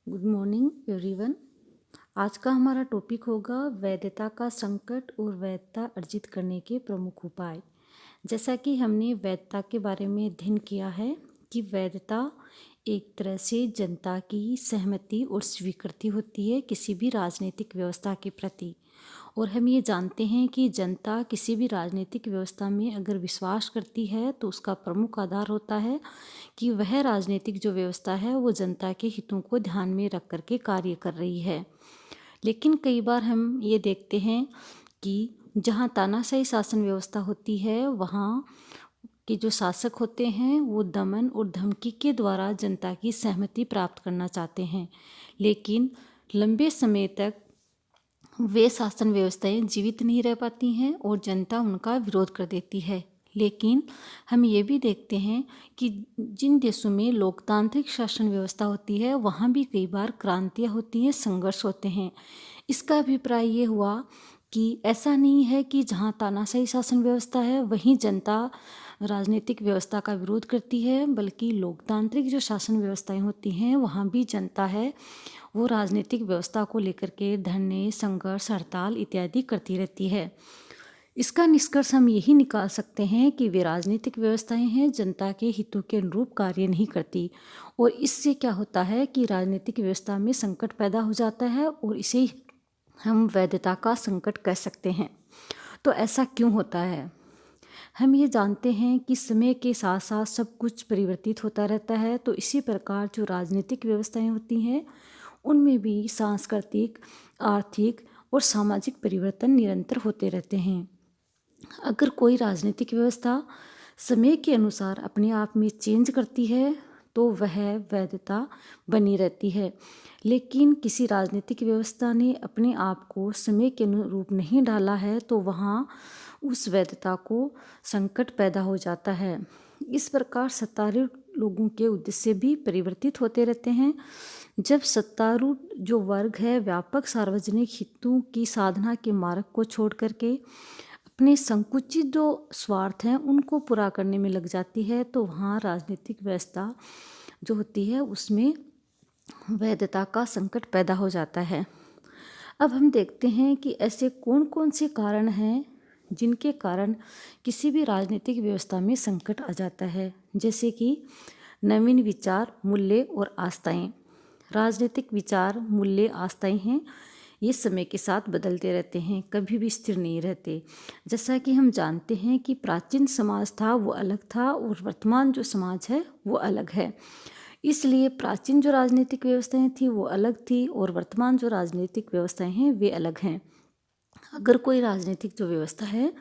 Good morning everyone. आज का हमारा टॉपिक होगा वैधता का संकट और वैधता अर्जित करने के प्रमुख उपाय। जैसा कि हमने वैधता के बारे में अध्ययन किया है कि वैधता एक तरह से जनता की सहमति और स्वीकृति होती है किसी भी राजनीतिक व्यवस्था के प्रति। और हम ये जानते हैं कि जनता किसी भी राजनीतिक व्यवस्था में अगर विश्वास करती है तो उसका प्रमुख आधार होता है कि वह राजनीतिक जो व्यवस्था है वो जनता के हितों को ध्यान में रख कर के कार्य कर रही है। लेकिन कई बार हम ये देखते हैं कि जहाँ तानाशाही शासन व्यवस्था होती है वहाँ के जो शासक होते हैं वो दमन और धमकी के द्वारा जनता की सहमति प्राप्त करना चाहते हैं, लेकिन लंबे समय तक वे शासन व्यवस्थाएं जीवित नहीं रह पाती हैं और जनता उनका विरोध कर देती है। लेकिन हम ये भी देखते हैं कि जिन देशों में लोकतांत्रिक शासन व्यवस्था होती है वहाँ भी कई बार क्रांतियाँ होती हैं, संघर्ष होते हैं। इसका अभिप्राय ये हुआ कि ऐसा नहीं है कि जहाँ तानाशाही शासन व्यवस्था है वहीं जनता राजनीतिक व्यवस्था का विरोध करती है, बल्कि लोकतांत्रिक जो शासन व्यवस्थाएं होती हैं वहाँ भी जनता है वो राजनीतिक व्यवस्था को लेकर के धरने, संघर्ष, हड़ताल इत्यादि करती रहती है। इसका निष्कर्ष हम यही निकाल सकते हैं कि वे राजनीतिक व्यवस्थाएं हैं जनता के हितों के अनुरूप कार्य नहीं करती, और इससे क्या होता है कि राजनीतिक व्यवस्था में संकट पैदा हो जाता है और इसे हम वैधता का संकट कह सकते हैं। तो ऐसा क्यों होता है? हम ये जानते हैं कि समय के साथ साथ सब कुछ परिवर्तित होता रहता है, तो इसी प्रकार जो राजनीतिक व्यवस्थाएं होती हैं उनमें भी सांस्कृतिक, आर्थिक और सामाजिक परिवर्तन निरंतर होते रहते हैं। अगर कोई राजनीतिक व्यवस्था समय के अनुसार अपने आप में चेंज करती है तो वह वैधता बनी रहती है, लेकिन किसी राजनीतिक व्यवस्था ने अपने आप को समय के अनुरूप नहीं ढाला है तो वहाँ उस वैधता को संकट पैदा हो जाता है। इस प्रकार सत्तारूढ़ लोगों के उद्देश्य भी परिवर्तित होते रहते हैं। जब सत्तारूढ़ जो वर्ग है व्यापक सार्वजनिक हितों की साधना के मार्ग को छोड़ करके अपने संकुचित जो स्वार्थ हैं उनको पूरा करने में लग जाती है तो वहाँ राजनीतिक व्यवस्था जो होती है उसमें वैधता का संकट पैदा हो जाता है। अब हम देखते हैं कि ऐसे कौन कौन से कारण हैं जिनके कारण किसी भी राजनीतिक व्यवस्था में संकट आ जाता है, जैसे कि नवीन विचार, मूल्य और आस्थाएं। राजनीतिक विचार, मूल्य, आस्थाएं हैं ये समय के साथ बदलते रहते हैं, कभी भी स्थिर नहीं रहते। जैसा कि हम जानते हैं कि प्राचीन समाज था वो अलग था और वर्तमान जो समाज है वो अलग है। इसलिए प्राचीन जो राजनीतिक व्यवस्थाएं थी वो अलग थी और वर्तमान जो राजनीतिक व्यवस्थाएं हैं वे अलग हैं। अगर कोई राजनीतिक जो व्यवस्था है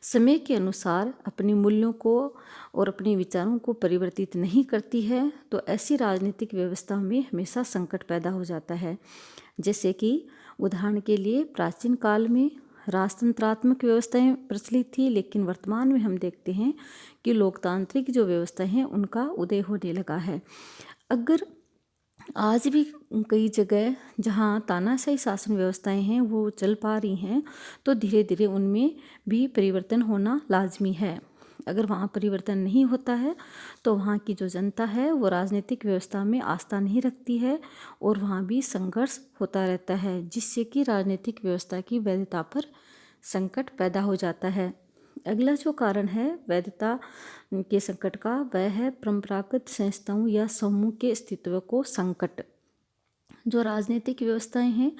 समय के अनुसार अपने मूल्यों को और अपने विचारों को परिवर्तित नहीं करती है तो ऐसी राजनीतिक व्यवस्था में हमेशा संकट पैदा हो जाता है। जैसे कि उदाहरण के लिए प्राचीन काल में राजतंत्रात्मक व्यवस्थाएं प्रचलित थी, लेकिन वर्तमान में हम देखते हैं कि लोकतांत्रिक जो व्यवस्थाएं हैं उनका उदय होने लगा है। अगर आज भी कई जगह जहाँ तानाशाही शासन व्यवस्थाएं हैं वो चल पा रही हैं तो धीरे धीरे उनमें भी परिवर्तन होना लाजमी है। अगर वहाँ परिवर्तन नहीं होता है तो वहाँ की जो जनता है वो राजनीतिक व्यवस्था में आस्था नहीं रखती है और वहाँ भी संघर्ष होता रहता है, जिससे कि राजनीतिक व्यवस्था की वैधता पर संकट पैदा हो जाता है। अगला जो कारण है वैधता के संकट का वह है परंपरागत संस्थाओं या समूह के अस्तित्व को संकट। जो राजनीतिक व्यवस्थाएं हैं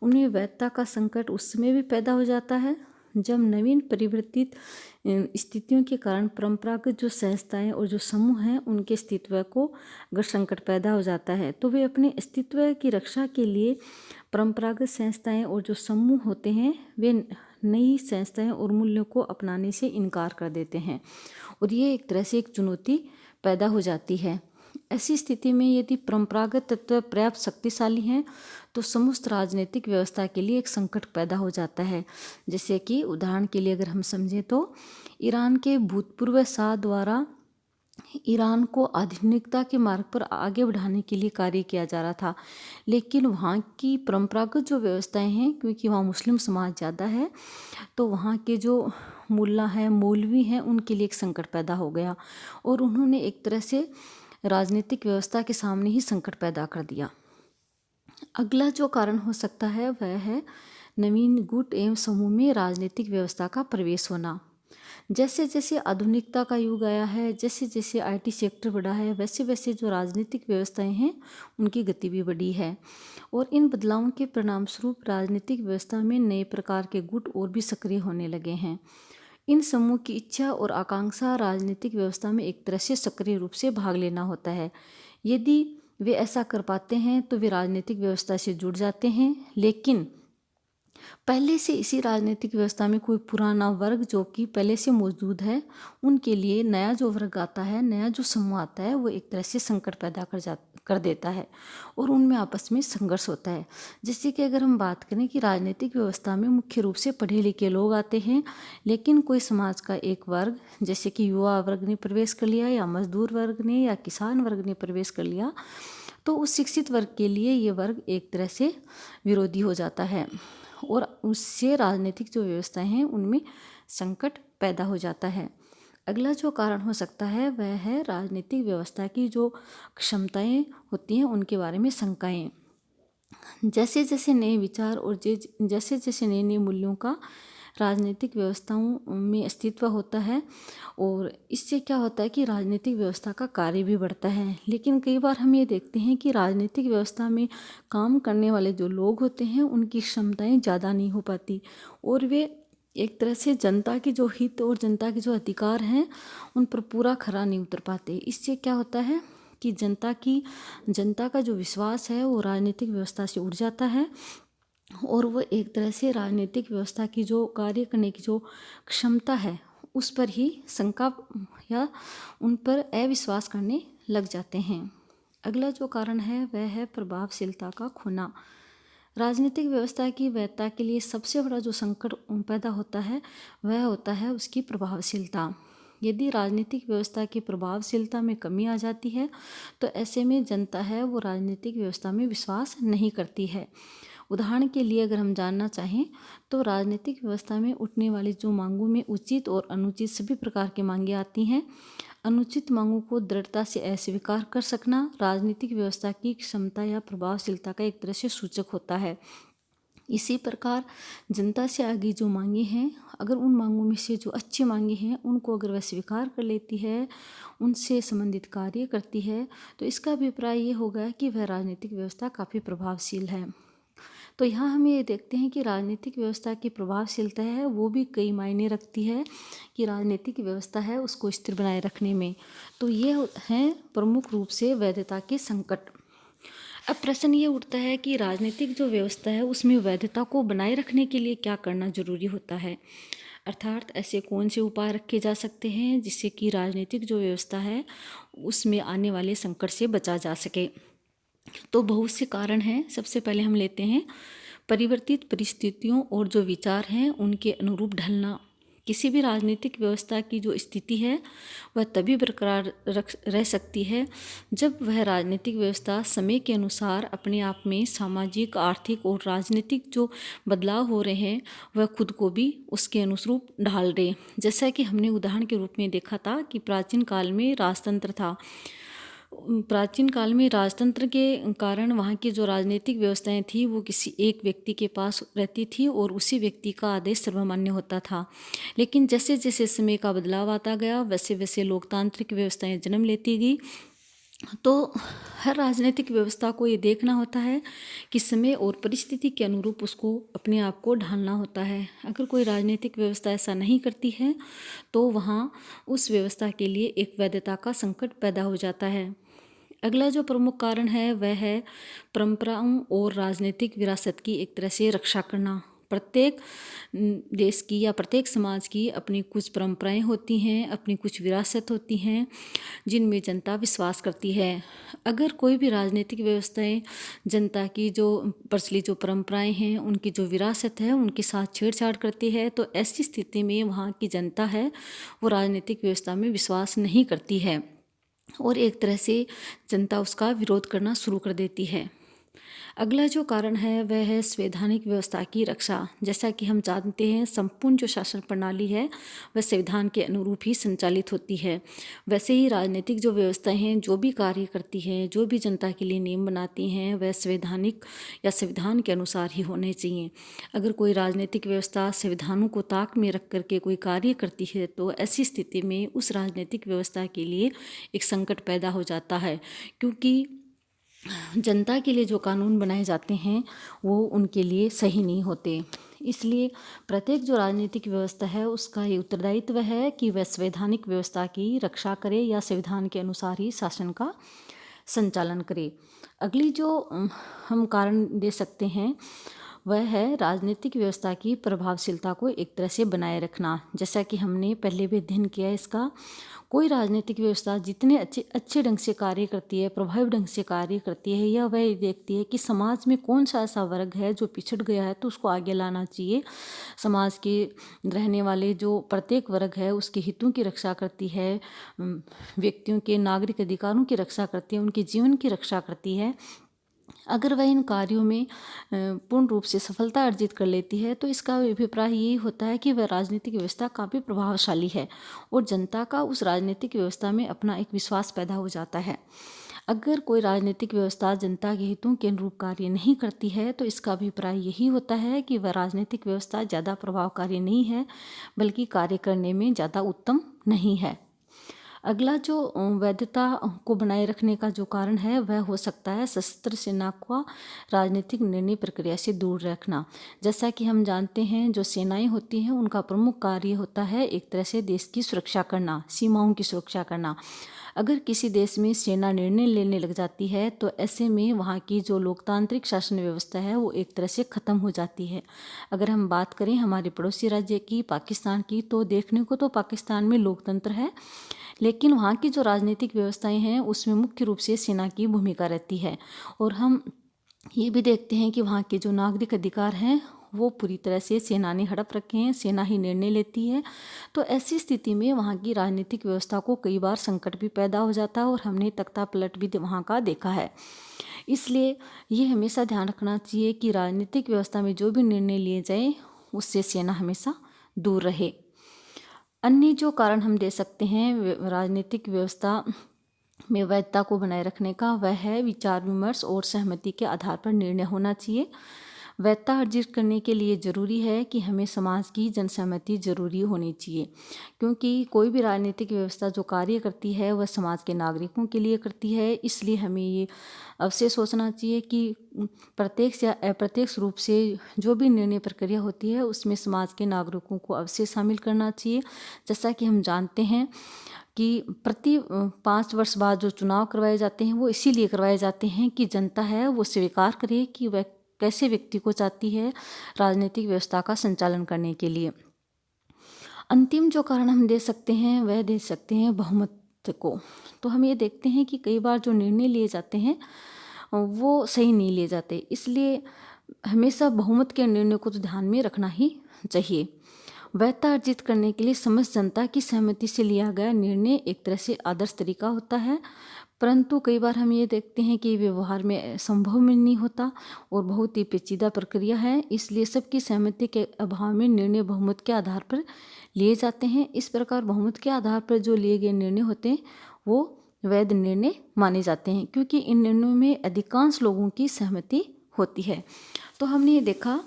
उनमें वैधता का संकट उस समय भी पैदा हो जाता है जब नवीन परिवर्तित स्थितियों के कारण परंपरागत जो संस्थाएं और जो समूह हैं उनके अस्तित्व को अगर संकट पैदा हो जाता है तो वे अपने अस्तित्व की रक्षा के लिए परंपरागत संस्थाएं और जो समूह होते हैं वे नई संस्थाएं और मूल्यों को अपनाने से इनकार कर देते हैं और ये एक तरह से एक चुनौती पैदा हो जाती है। ऐसी स्थिति में यदि परंपरागत तत्व पर्याप्त शक्तिशाली हैं तो समस्त राजनीतिक व्यवस्था के लिए एक संकट पैदा हो जाता है। जैसे कि उदाहरण के लिए अगर हम समझें तो ईरान के भूतपूर्व शाह द्वारा ईरान को आधुनिकता के मार्ग पर आगे बढ़ाने के लिए कार्य किया जा रहा था, लेकिन वहाँ की परंपरागत जो व्यवस्थाएं हैं क्योंकि वहाँ मुस्लिम समाज ज़्यादा है तो वहाँ के जो मुल्ला हैं, मौलवी हैं, उनके लिए एक संकट पैदा हो गया और उन्होंने एक तरह से राजनीतिक व्यवस्था के सामने ही संकट पैदा कर दिया। अगला जो कारण हो सकता है वह है नवीन गुट एवं समूह में राजनीतिक व्यवस्था का प्रवेश होना। जैसे जैसे आधुनिकता का युग आया है, जैसे जैसे आईटी सेक्टर बढ़ा है, वैसे वैसे जो राजनीतिक व्यवस्थाएं हैं उनकी गति भी बढ़ी है और इन बदलावों के परिणाम स्वरूप राजनीतिक व्यवस्था में नए प्रकार के गुट और भी सक्रिय होने लगे हैं। इन समूह की इच्छा और आकांक्षा राजनीतिक व्यवस्था में एक तरह से सक्रिय रूप से भाग लेना होता है। यदि वे ऐसा कर पाते हैं तो वे राजनीतिक व्यवस्था से जुड़ जाते हैं, लेकिन पहले से इसी राजनीतिक व्यवस्था में कोई पुराना वर्ग जो कि पहले से मौजूद है, उनके लिए नया जो वर्ग आता है, नया जो समूह आता है, वो एक तरह से संकट पैदा कर देता है और उनमें आपस में संघर्ष होता है। जैसे कि अगर हम बात करें कि राजनीतिक व्यवस्था में मुख्य रूप से पढ़े लिखे लोग आते हैं, लेकिन कोई समाज का एक वर्ग जैसे कि युवा वर्ग ने प्रवेश कर लिया या मजदूर वर्ग ने या किसान वर्ग ने प्रवेश कर लिया, तो उस शिक्षित वर्ग के लिए ये वर्ग एक तरह से विरोधी हो जाता है और उससे राजनीतिक जो व्यवस्थाएं हैं उनमें संकट पैदा हो जाता है। अगला जो कारण हो सकता है वह है राजनीतिक व्यवस्था की जो क्षमताएं होती हैं उनके बारे में शंकाएं। जैसे जैसे नए विचार और जैसे जैसे नए नए मूल्यों का राजनीतिक व्यवस्थाओं में अस्तित्व होता है और इससे क्या होता है कि राजनीतिक व्यवस्था का कार्य भी बढ़ता है। लेकिन कई बार हम ये देखते हैं कि राजनीतिक व्यवस्था में काम करने वाले जो लोग होते हैं उनकी क्षमताएं ज़्यादा नहीं हो पाती और वे एक तरह से जनता के जो हित और जनता के जो अधिकार हैं उन पर पूरा खरा नहीं उतर पाते। इससे क्या होता है कि जनता का जो विश्वास है वो राजनीतिक व्यवस्था से उड़ जाता है और वो एक तरह से राजनीतिक व्यवस्था की जो कार्य करने की जो क्षमता है उस पर ही शंका या उन पर अविश्वास करने लग जाते हैं। अगला जो कारण है वह है प्रभावशीलता का खोना। राजनीतिक व्यवस्था की वैधता के लिए सबसे बड़ा जो संकट पैदा होता है वह होता है उसकी प्रभावशीलता। यदि राजनीतिक व्यवस्था की प्रभावशीलता में कमी आ जाती है तो ऐसे में जनता है वो राजनीतिक व्यवस्था में विश्वास नहीं करती है। उदाहरण के लिए अगर हम जानना चाहें तो राजनीतिक व्यवस्था में उठने वाली जो मांगों में उचित और अनुचित सभी प्रकार की मांगें आती हैं। अनुचित मांगों को दृढ़ता से अस्वीकार कर सकना राजनीतिक व्यवस्था की क्षमता या प्रभावशीलता का एक तरह से सूचक होता है। इसी प्रकार जनता से आगे जो मांगे हैं, अगर उन मांगों में से जो अच्छी मांगे हैं उनको अगर वह स्वीकार कर लेती है, उनसे संबंधित कार्य करती है, तो इसका अभिप्राय ये होगा कि वह राजनीतिक व्यवस्था काफ़ी प्रभावशील है। तो यहाँ हम ये देखते हैं कि राजनीतिक व्यवस्था की प्रभावशीलता है वो भी कई मायने रखती है कि राजनीतिक व्यवस्था है उसको स्थिर बनाए रखने में। तो ये हैं प्रमुख रूप से वैधता के संकट। अब प्रश्न ये उठता है कि राजनीतिक जो व्यवस्था है उसमें वैधता को बनाए रखने के लिए क्या करना जरूरी होता है, अर्थात ऐसे कौन से उपाय रखे जा सकते हैं जिससे कि राजनीतिक जो व्यवस्था है उसमें आने वाले संकट से बचा जा सके। तो बहुत से कारण हैं। सबसे पहले हम लेते हैं परिवर्तित परिस्थितियों और जो विचार हैं उनके अनुरूप ढलना। किसी भी राजनीतिक व्यवस्था की जो स्थिति है वह तभी बरकरार रह सकती है जब वह राजनीतिक व्यवस्था समय के अनुसार अपने आप में सामाजिक, आर्थिक और राजनीतिक जो बदलाव हो रहे हैं वह खुद को भी उसके अनुरूप ढाल दे। जैसा कि हमने उदाहरण के रूप में देखा था कि प्राचीन काल में राजतंत्र था। प्राचीन काल में राजतंत्र के कारण वहाँ की जो राजनीतिक व्यवस्थाएं थी वो किसी एक व्यक्ति के पास रहती थी और उसी व्यक्ति का आदेश सर्वमान्य होता था। लेकिन जैसे जैसे समय का बदलाव आता गया वैसे वैसे लोकतांत्रिक व्यवस्थाएं जन्म लेती गई। तो हर राजनीतिक व्यवस्था को ये देखना होता है कि समय और परिस्थिति के अनुरूप उसको अपने आप को ढालना होता है। अगर कोई राजनीतिक व्यवस्था ऐसा नहीं करती है तो वहाँ उस व्यवस्था के लिए एक वैधता का संकट पैदा हो जाता है। अगला जो प्रमुख कारण है वह है परंपराओं और राजनीतिक विरासत की एक तरह से रक्षा करना। प्रत्येक देश की या प्रत्येक समाज की अपनी कुछ परंपराएं होती हैं, अपनी कुछ विरासत होती हैं जिनमें जनता विश्वास करती है। अगर कोई भी राजनीतिक व्यवस्थाएं जनता की जो प्रचलित जो परंपराएं हैं, उनकी जो विरासत है उनके साथ छेड़छाड़ करती है तो ऐसी स्थिति में वहाँ की जनता है वो राजनीतिक व्यवस्था में विश्वास नहीं करती है और एक तरह से जनता उसका विरोध करना शुरू कर देती है। अगला जो कारण है वह है संवैधानिक व्यवस्था की रक्षा। जैसा कि हम जानते हैं, संपूर्ण जो शासन प्रणाली है वह संविधान के अनुरूप ही संचालित होती है। वैसे ही राजनीतिक जो व्यवस्थाएं हैं, जो भी कार्य करती हैं, जो भी जनता के लिए नियम बनाती हैं, वह संवैधानिक या संविधान के अनुसार ही होने चाहिए। अगर कोई राजनीतिक व्यवस्था संविधानों को ताक में रख करके कोई कार्य करती है तो ऐसी स्थिति में उस राजनीतिक व्यवस्था के लिए एक संकट पैदा हो जाता है, क्योंकि जनता के लिए जो कानून बनाए जाते हैं वो उनके लिए सही नहीं होते। इसलिए प्रत्येक जो राजनीतिक व्यवस्था है उसका ये उत्तरदायित्व है कि वह संवैधानिक व्यवस्था की रक्षा करे या संविधान के अनुसार ही शासन का संचालन करे। अगली जो हम कारण दे सकते हैं वह है राजनीतिक व्यवस्था की प्रभावशीलता को एक तरह से बनाए रखना। जैसा कि हमने पहले भी अध्ययन किया है इसका, कोई राजनीतिक व्यवस्था जितने अच्छे ढंग से कार्य करती है, प्रभावी ढंग से कार्य करती है, या वह देखती है कि समाज में कौन सा ऐसा वर्ग है जो पिछड़ गया है तो उसको आगे लाना चाहिए। समाज के रहने वाले जो प्रत्येक वर्ग है उसके हितों की रक्षा करती है, व्यक्तियों के नागरिक अधिकारों की रक्षा करती है, उनके जीवन की रक्षा करती है। अगर वह इन कार्यों में पूर्ण रूप से सफलता अर्जित कर लेती है तो इसका अभिप्राय यही होता है कि वह राजनीतिक व्यवस्था काफ़ी प्रभावशाली है और जनता का उस राजनीतिक व्यवस्था में अपना एक विश्वास पैदा हो जाता है। अगर कोई राजनीतिक व्यवस्था जनता के हितों के अनुरूप कार्य नहीं करती है तो इसका अभिप्राय यही होता है कि वह राजनीतिक व्यवस्था ज़्यादा प्रभावकारी नहीं है, बल्कि कार्य करने में ज़्यादा उत्तम नहीं है। अगला जो वैधता को बनाए रखने का जो कारण है वह हो सकता है सशस्त्र सेना को राजनीतिक निर्णय प्रक्रिया से दूर रखना। जैसा कि हम जानते हैं, जो सेनाएं होती हैं उनका प्रमुख कार्य होता है एक तरह से देश की सुरक्षा करना, सीमाओं की सुरक्षा करना। अगर किसी देश में सेना निर्णय लेने लग जाती है तो ऐसे में वहाँ की जो लोकतांत्रिक शासन व्यवस्था है वो एक तरह से ख़त्म हो जाती है। अगर हम बात करें हमारे पड़ोसी राज्य की, पाकिस्तान की, तो देखने को तो पाकिस्तान में लोकतंत्र है, लेकिन वहाँ की जो राजनीतिक व्यवस्थाएं हैं उसमें मुख्य रूप से सेना की भूमिका रहती है। और हम ये भी देखते हैं कि वहाँ के जो नागरिक अधिकार हैं वो पूरी तरह से सेना ने हड़प रखे हैं, सेना ही निर्णय लेती है। तो ऐसी स्थिति में वहाँ की राजनीतिक व्यवस्था को कई बार संकट भी पैदा हो जाता है और हमने तख्ता पलट भी वहाँ का देखा है। इसलिए ये हमेशा ध्यान रखना चाहिए कि राजनीतिक व्यवस्था में जो भी निर्णय लिए जाएं उससे सेना हमेशा दूर रहे। अन्य जो कारण हम दे सकते हैं राजनीतिक व्यवस्था में वैधता को बनाए रखने का, वह है विचार विमर्श और सहमति के आधार पर निर्णय होना चाहिए। वैधता अर्जित करने के लिए ज़रूरी है कि हमें समाज की जनसहमति जरूरी होनी चाहिए, क्योंकि कोई भी राजनीतिक व्यवस्था जो कार्य करती है वह समाज के नागरिकों के लिए करती है। इसलिए हमें ये अवश्य सोचना चाहिए कि प्रत्यक्ष या अप्रत्यक्ष रूप से जो भी निर्णय प्रक्रिया होती है उसमें समाज के नागरिकों को अवश्य शामिल करना चाहिए। जैसा कि हम जानते हैं कि प्रति 5 वर्ष बाद जो चुनाव करवाए जाते हैं वो इसीलिए करवाए जाते हैं कि जनता है वो स्वीकार करे कि वह कैसे व्यक्ति को चाहती है राजनीतिक व्यवस्था का संचालन करने के लिए। अंतिम जो कारण हम दे सकते हैं वह दे सकते हैं बहुमत को। तो हम ये देखते हैं कि कई बार जो निर्णय लिए जाते हैं वो सही नहीं लिए जाते, इसलिए हमेशा बहुमत के निर्णय को तो ध्यान में रखना ही चाहिए। वैधता अर्जित करने के लिए समस्त जनता की सहमति से लिया गया निर्णय एक तरह से आदर्श तरीका होता है, परंतु कई बार हम ये देखते हैं कि व्यवहार में संभव में नहीं होता और बहुत ही पेचीदा प्रक्रिया है। इसलिए सबकी सहमति के अभाव में निर्णय बहुमत के आधार पर लिए जाते हैं। इस प्रकार बहुमत के आधार पर जो लिए गए निर्णय होते हैं वो वैध निर्णय माने जाते हैं, क्योंकि इन निर्णयों में अधिकांश लोगों की सहमति होती है। तो हमने ये देखा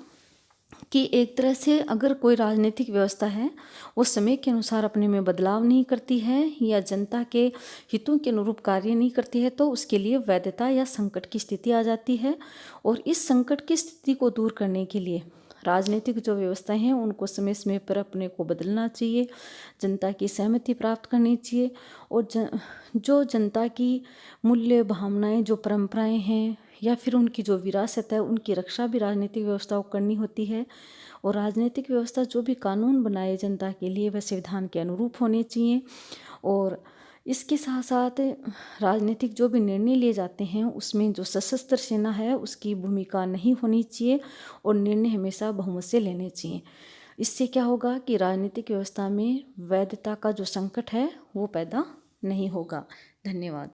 कि एक तरह से अगर कोई राजनीतिक व्यवस्था है वो समय के अनुसार अपने में बदलाव नहीं करती है या जनता के हितों के अनुरूप कार्य नहीं करती है तो उसके लिए वैधता या संकट की स्थिति आ जाती है। और इस संकट की स्थिति को दूर करने के लिए राजनीतिक जो व्यवस्थाएं हैं उनको समय समय पर अपने को बदलना चाहिए, जनता की सहमति प्राप्त करनी चाहिए और जो जनता की मूल्य भावनाएं, जो परंपराएं हैं या फिर उनकी जो विरासत है उनकी रक्षा भी राजनीतिक व्यवस्था को करनी होती है। और राजनीतिक व्यवस्था जो भी कानून बनाए जनता के लिए वह संविधान के अनुरूप होने चाहिए। और इसके साथ साथ राजनीतिक जो भी निर्णय लिए जाते हैं उसमें जो सशस्त्र सेना है उसकी भूमिका नहीं होनी चाहिए और निर्णय हमेशा बहुमत से लेने चाहिए। इससे क्या होगा कि राजनीतिक व्यवस्था में वैधता का जो संकट है वो पैदा नहीं होगा। धन्यवाद।